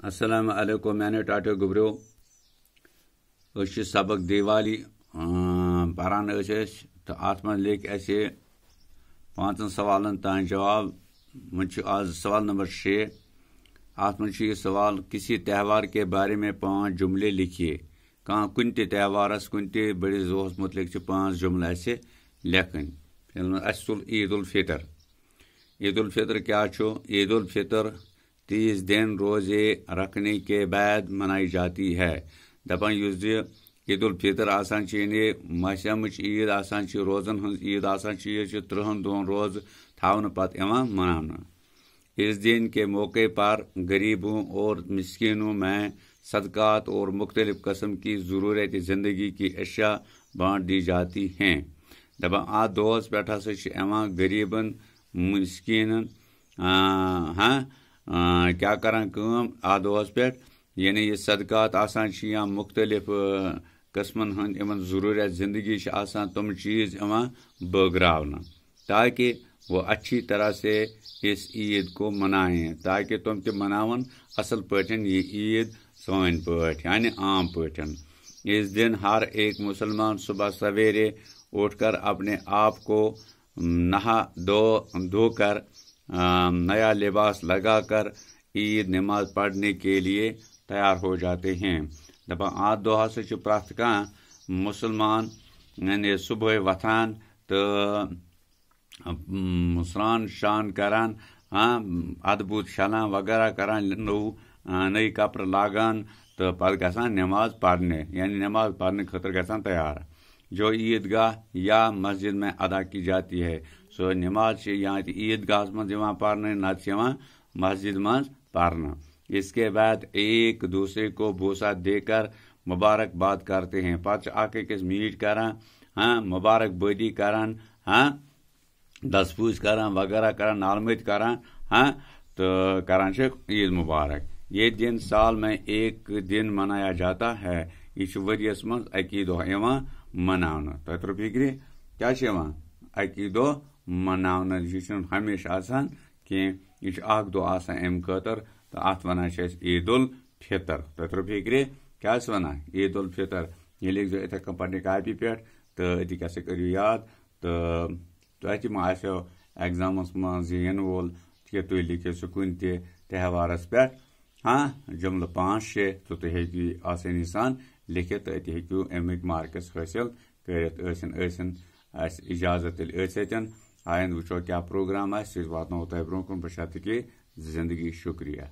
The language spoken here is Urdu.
السلام علیکم میانو ٹاٹو گبرو سبق دیوالی پران تو ات من لکھ اسے 5 سوالن تان جواب من آج سوال نمبر 6 ات من یہ سوال کسی تہوار کے بارے میں 5 جملے لکھیے کن تہ تہوارس کن تہ بڑس دہس متعلق 5 جملے اسے لکھن اس تل عید الفطر کیا عید الفطر 30 دن روزے رکھنے کے بعد منائی جاتی ہے دپان عید الفطر آسان یعنی ماسیام عید آسان روزن ہز عید آسان یہ 30 دن روز تھاؤن پتہ منانا اس دن کے موقع پر غریبوں اور مسکینوں میں صدقات اور مختلف قسم کی ضرورت زندگی کی اشیاء بانٹ دی جاتی ہیں دپان ات دہس پہ غریبن مسکینن کیا کران کام ات دہس پہ یعنی یہ صدقات آسان یا مختلف قسمن ہند ان ضرورت زندگی آسان تم چیز بٲگراونا تاکہ وہ اچھی طرح سے اس عید کو منائیں تاکہ تم تہ مناون اصل پٲٹھۍ یہ عید سوین پٲٹھۍ یعنی عام پٲٹھۍ اس دن ہر ایک مسلمان صبح سویرے اٹھ کر اپنے آپ کو نہا دھو کر نیا لباس لگا کر عید نماز پڑھنے کے لیے تیار ہو جاتے ہیں دپان ات دہ ہسا پرٛٮ۪تھ کانٛہہ مسلمان یعنی صبح وتھان تو سران شان کران ادٕ بُتھ چھلان وغیرہ کران نئی کپر لاگان تو پتہ گژھان نماز پڑھنے یعنی نماز پڑھنے خاطر گژھان تیار جو عیدگاہ یا مسجد میں ادا کی جاتی ہے سو نماز یہاں عیدگاہ مز پڑھنے نتہ مسجد مز پڑھنا اس کے بعد ایک دوسرے کو بوسہ دے کر مبارکباد کرتے ہیں پتہ اکھ أکِس میٖٹ کران مبارک بادی کران دس پوٗج کران وغیرہ کران نالمت کران تو کران عید مبارک یہ دن سال میں ایک دن منایا جاتا ہے یہ ؤریس مز اکی دۄہ مناونہ تۄہہِ ترٛوو فکرِ کیٛاہ اکی دۄہ مناونہ یہ چھُنہٕ ہمیشہ آسان کینٛہہ یہ اکھ دۄہ آسان امہِ خٲطرٕ تو ات ونان عید الفطر تۄہہِ ترٛوو فکرِ کیٛاہ ونان عید الفطر یہ لکھزیو اتھے کٔنۍ پننہِ کاپی پٮ۪ٹھ تہٕ أتی کٔرِو یاد تہٕ تۄہہِ تہِ ما آسیو ایگزامس منٛز یِنہٕ وول کہِ تُہۍ لیکھِو سُہ کُنہِ تہِ تہوارس پٮ۪ٹھ جملہٕ 5-6 تہٕ تُہۍ ہیٚکِو آسٲنی سان لیکھِتھ تہٕ أتی ہیٚکِو امیِکۍ مارکس حٲصِل کٔرِتھ ٲسِن اَسہِ اجازت تیٚلہِ أتھۍ سۭتۍ آیندٕ وٕچھو کیٛاہ پروگرام آسہِ سُہ واتناوو تۄہہِ برونٛہہ کُن بشرطیکہِ زندگی شُکریہ